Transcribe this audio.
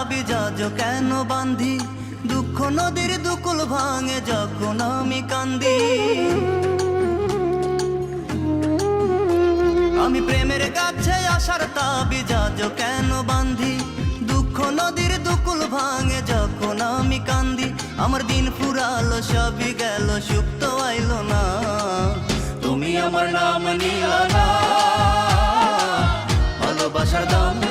তাবিজ কেন বান্ধি, দুঃখ নদীর দুকুল ভাঙে যখন আমি কান্দি। আমি প্রেমের কাছে আসার তাবিজ কেন বান্ধি, দুঃখ নদীর দুকুল ভাঙে যখন আমি কান্দি। আমার দিন ফুরালো সবই গেল, সুখ তো আইলো না, তুমি আমার নাম নিলা না। ভালোবাসার দাম